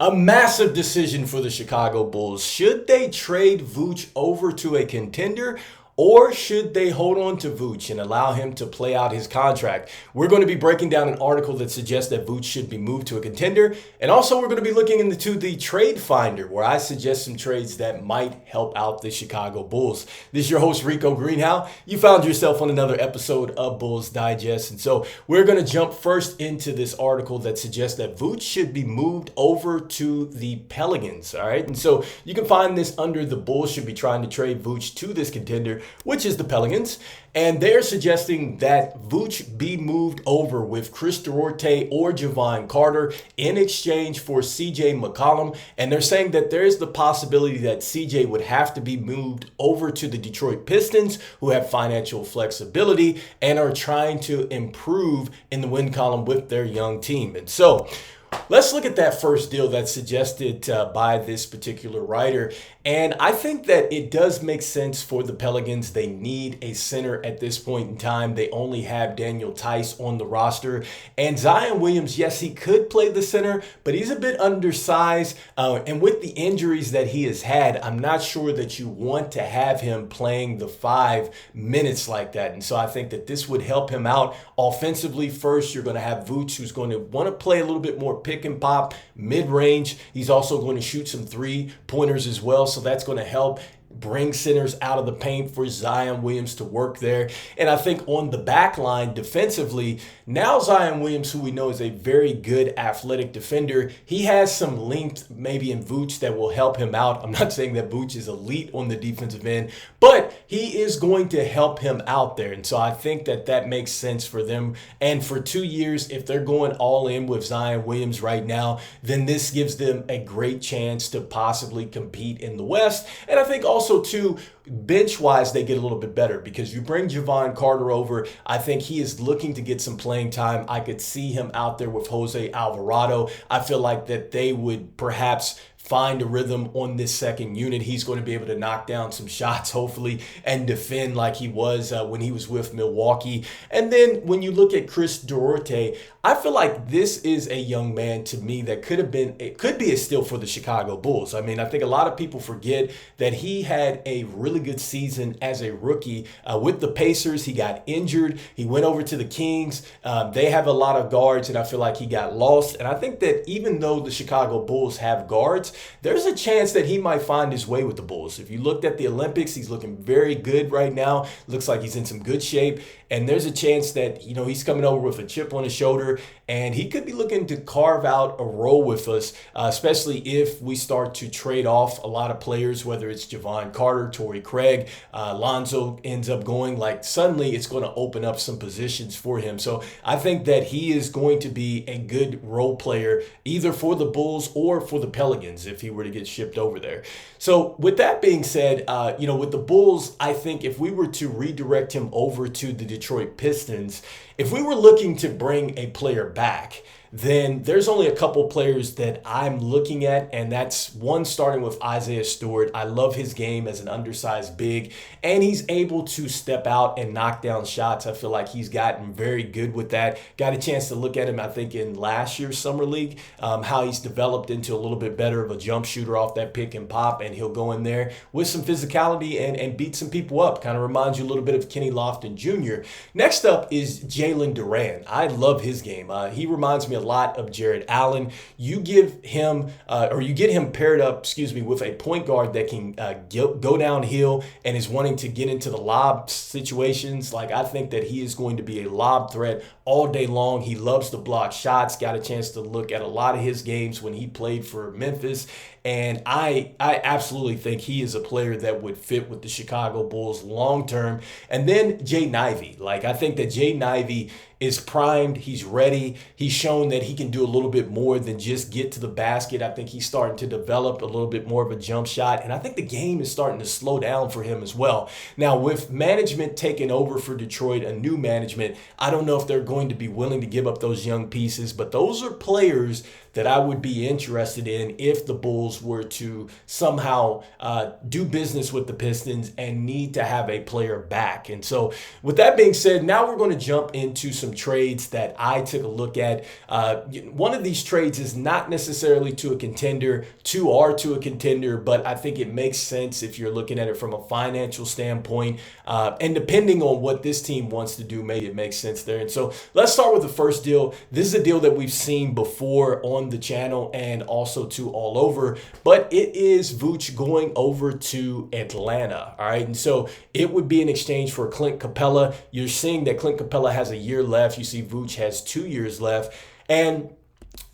A massive decision for the Chicago Bulls. Should they trade Vooch over to a contender? Or should they hold on to Vooch and allow him to play out his contract? We're going to be breaking down an article that suggests that Vooch should be moved to a contender. And also we're going to be looking into the trade finder, where I suggest some trades that might help out the Chicago Bulls. This is your host, Rico Greenhowe. You found yourself on another episode of Bulls Digest. And so we're going to jump first into this article that suggests that Vooch should be moved over to the Pelicans. All right. And so you can find this under the Bulls should be trying to trade Vooch to this contender, which is the Pelicans. And they're suggesting that Vooch be moved over with Chris Duarte or Jevon Carter in exchange for CJ McCollum. And they're saying that there is the possibility that CJ would have to be moved over to the Detroit Pistons, who have financial flexibility and are trying to improve in the win column with their young team. And so let's look at that first deal that's suggested by this particular writer. And I think that it does make sense for the Pelicans. They need a center at this point in time. They only have Daniel Tice on the roster. And Zion Williams, yes, he could play the center, but he's a bit undersized. And with the injuries that he has had, I'm not sure that you want to have him playing the 5 minutes like that. And so I think that this would help him out offensively. First, you're going to have Vooch, who's going to want to play a little bit more pick and pop, mid-range. He's also going to shoot some 3-pointers as well. So that's going to help bring centers out of the paint for Zion Williams to work there. And I think on the back line defensively, now Zion Williams, who we know is a very good athletic defender, he has some length maybe in Vooch that will help him out. I'm not saying that Vooch is elite on the defensive end, but he is going to help him out there. And so I think that that makes sense for them. And for 2 years, if they're going all in with Zion Williams right now, then this gives them a great chance to possibly compete in the West. And I think also too, bench-wise, they get a little bit better because you bring Jevon Carter over. I think he is looking to get some playing time. I could see him out there with Jose Alvarado. I feel like that they would perhaps find a rhythm on this second unit. He's going to be able to knock down some shots, hopefully, and defend like he was when he was with Milwaukee. And then when you look at Chris Duarte, I feel like this is a young man to me that could be a steal for the Chicago Bulls. I mean, I think a lot of people forget that he had a really good season as a rookie with the Pacers. He got injured. He went over to the Kings. They have a lot of guards, and I feel like he got lost. And I think that even though the Chicago Bulls have guards, there's a chance that he might find his way with the Bulls. If you looked at the Olympics, he's looking very good right now. Looks like he's in some good shape. And there's a chance that, he's coming over with a chip on his shoulder, and he could be looking to carve out a role with us, especially if we start to trade off a lot of players, whether it's Jevon Carter, Torrey Craig, Lonzo ends up going. Like, suddenly it's going to open up some positions for him. So I think that he is going to be a good role player, either for the Bulls or for the Pelicans, if he were to get shipped over there. So with that being said, with the Bulls, I think if we were to redirect him over to the Detroit Pistons, if we were looking to bring a player back, then there's only a couple players that I'm looking at, and that's one starting with Isaiah Stewart. I love his game as an undersized big, and he's able to step out and knock down shots. I feel like he's gotten very good with that. Got a chance to look at him, I think, in last year's Summer League, how he's developed into a little bit better of a jump shooter off that pick and pop, and he'll go in there with some physicality and beat some people up. Kind of reminds you a little bit of Kenny Lofton Jr. Next up is Jalen Duran. I love his game. He reminds me a lot of Jared Allen. You give him you get him paired up, with a point guard that can go downhill and is wanting to get into the lob situations. Like, I think that he is going to be a lob threat all day long. He loves to block shots. Got a chance to look at a lot of his games when he played for Memphis. And I absolutely think he is a player that would fit with the Chicago Bulls long term. And then Jaden Ivey. Like, I think that Jaden Ivey is primed. He's ready. He's shown that he can do a little bit more than just get to the basket. I think he's starting to develop a little bit more of a jump shot. And I think the game is starting to slow down for him as well. Now, with management taking over for Detroit, a new management, I don't know if they're going to be willing to give up those young pieces, but those are players that I would be interested in if the Bulls were to somehow do business with the Pistons and need to have a player back. And so with that being said, now we're going to jump into some trades that I took a look at. One of these trades is not necessarily to a contender, two are to a contender, but I think it makes sense if you're looking at it from a financial standpoint. And depending on what this team wants to do, maybe it makes sense there. And so let's start with the first deal. This is a deal that we've seen before on the channel and also to all over, but it is Vooch going over to Atlanta. All right. And so it would be in exchange for Clint Capela. You're seeing that Clint Capela has a year left. You see Vooch has 2 years left. And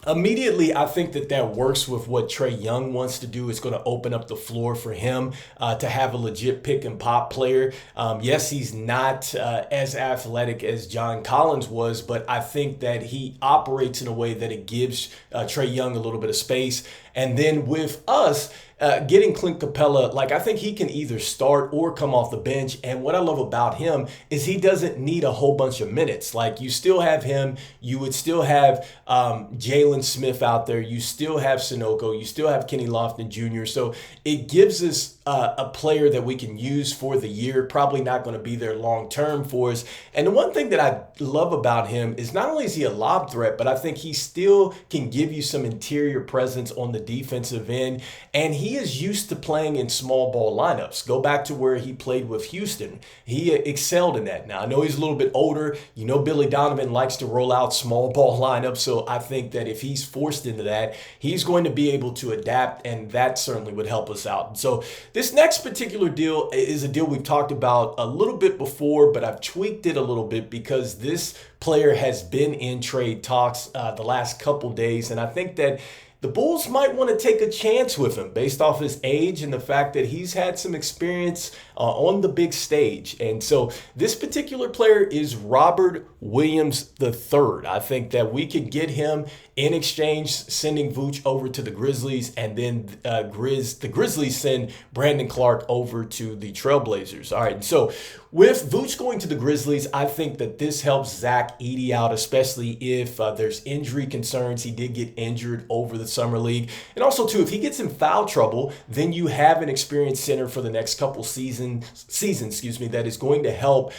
immediately, I think that works with what Trae Young wants to do. It's going to open up the floor for him to have a legit pick and pop player. Yes, he's not as athletic as John Collins was, but I think that he operates in a way that it gives Trae Young a little bit of space. And then with us, getting Clint Capela, I think he can either start or come off the bench. And what I love about him is he doesn't need a whole bunch of minutes. You still have him. You would still have Jalen Smith out there. You still have Sunoco. You still have Kenny Lofton Jr. So it gives us a player that we can use for the year, probably not going to be there long term for us. And the one thing that I love about him is not only is he a lob threat, but I think he still can give you some interior presence on the defensive end. And he is used to playing in small ball lineups. Go back to where he played with Houston. He excelled in that. Now, I know he's a little bit older. You know, Billy Donovan likes to roll out small ball lineups. So I think that if he's forced into that, he's going to be able to adapt, and that certainly would help us out. So this next particular deal is a deal we've talked about a little bit before, but I've tweaked it a little bit because this player has been in trade talks the last couple days, and I think that the Bulls might want to take a chance with him based off his age and the fact that he's had some experience on the big stage. And so this particular player is Robert Williams III. I think that we could get him in exchange, sending Vooch over to the Grizzlies, and then the Grizzlies send Brandon Clark over to the Trailblazers. All right, and so with Vooch going to the Grizzlies, I think that this helps Zach Edey out, especially if there's injury concerns. He did get injured over the summer league. And also, too, if he gets in foul trouble, then you have an experienced center for the next couple seasons, that is going to help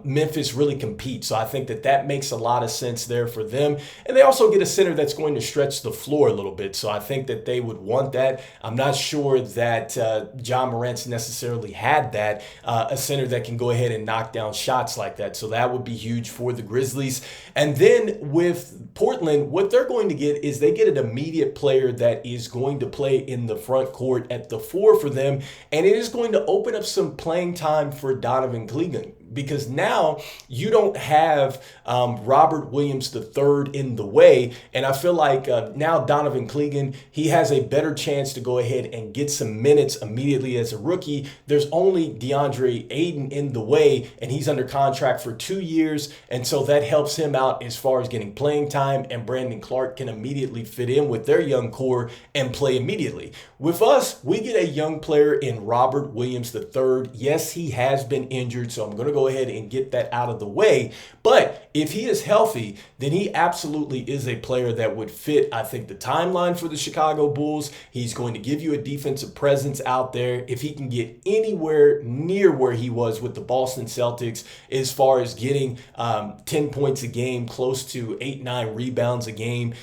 Memphis really compete. So I think that makes a lot of sense there for them. And they also get a center that's going to stretch the floor a little bit. So I think that they would want that. I'm not sure that John Morant's necessarily had that, a center that can go ahead and knock down shots like that. So that would be huge for the Grizzlies. And then with Portland, what they're going to get is they get an immediate player that is going to play in the front court at the 4 for them. And it is going to open up some playing time for Donovan Cleveland, because now you don't have Robert Williams III in the way. And I feel like now Donovan Cleveland, he has a better chance to go ahead and get some minutes immediately as a rookie. There's only DeAndre Ayton in the way, and he's under contract for 2 years. And so that helps him out as far as getting playing time, and Brandon Clark can immediately fit in with their young core and play immediately. With us, we get a young player in Robert Williams III. Yes, he has been injured, so I'm going to go ahead and get that out of the way. But if he is healthy, then he absolutely is a player that would fit, I think, the timeline for the Chicago Bulls. He's going to give you a defensive presence out there. If he can get anywhere near where he was with the Boston Celtics as far as getting 10 points a game, close to 8-9 rebounds a game,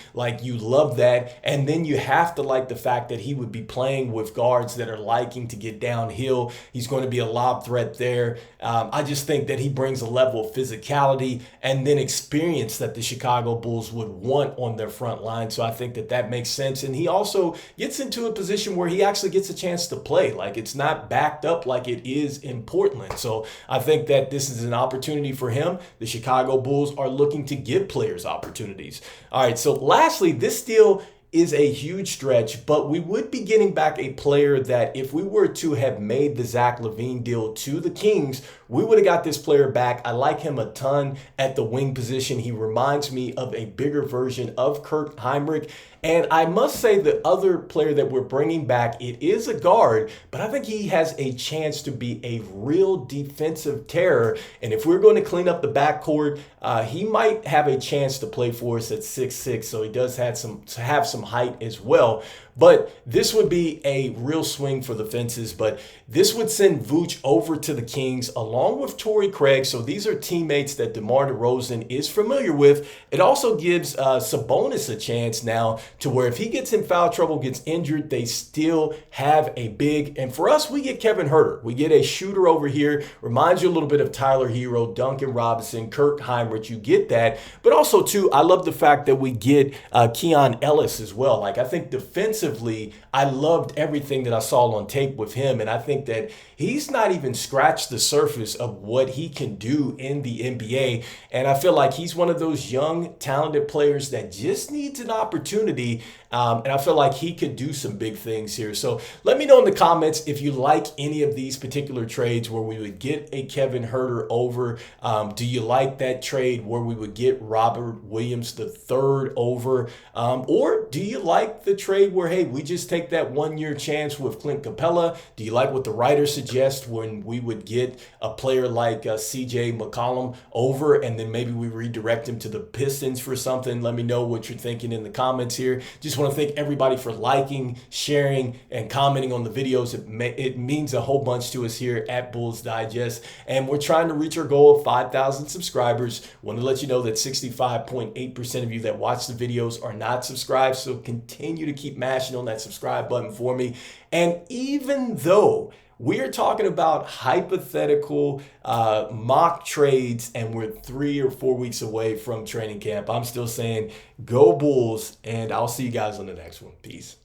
you love that. And then you have to like the fact that he would be playing with guards that are liking to get downhill. He's going to be a lob threat there. I just think that he brings a level of physicality and then experience that the Chicago Bulls would want on their front line. So I think that makes sense. And he also gets into a position where he actually gets a chance to play. It's not backed up like it is in Portland. So I think that this is an opportunity for him. The Chicago Bulls are looking to give players opportunities. All right, so lastly, this deal is a huge stretch, but we would be getting back a player that if we were to have made the Zach LaVine deal to the Kings, we would have got this player back. I like him a ton at the wing position. He reminds me of a bigger version of Kurt Heinrich. And I must say the other player that we're bringing back, it is a guard, but I think he has a chance to be a real defensive terror. And if we're going to clean up the backcourt, he might have a chance to play for us at 6'6", so he does have some height as well. But this would be a real swing for the fences. But this would send Vooch over to the Kings along with Torrey Craig. So these are teammates that DeMar DeRozan is familiar with. It also gives Sabonis a chance now to where if he gets in foul trouble, gets injured, they still have a big. And for us, we get Kevin Huerter. We get a shooter over here. Reminds you a little bit of Tyler Hero, Duncan Robinson, Kirk Heinrich. You get that. But also, too, I love the fact that we get Keon Ellis as well. Like, I think defensively, I loved everything that I saw on tape with him, and I think that he's not even scratched the surface of what he can do in the NBA, and I feel like he's one of those young, talented players that just needs an opportunity, and I feel like he could do some big things here. So let me know in the comments if you like any of these particular trades where we would get a Kevin Huerter over. Do you like that trade where we would get Robert Williams III over? Or do you like the trade where, hey, we just take that 1-year chance with Clint Capela? Do you like what the writers suggest when we would get a player like CJ McCollum over and then maybe we redirect him to the Pistons for something? Let me know what you're thinking in the comments here. Just want to thank everybody for liking, sharing, and commenting on the videos. It means a whole bunch to us here at Bulls Digest, and we're trying to reach our goal of 5,000 subscribers. Want to let you know that 65.8% of you that watch the videos are not subscribed, so continue to keep mashing on that subscribe button for me. And even though we are talking about hypothetical mock trades and we're 3 or 4 weeks away from training camp, I'm still saying go Bulls, and I'll see you guys on the next one. Peace.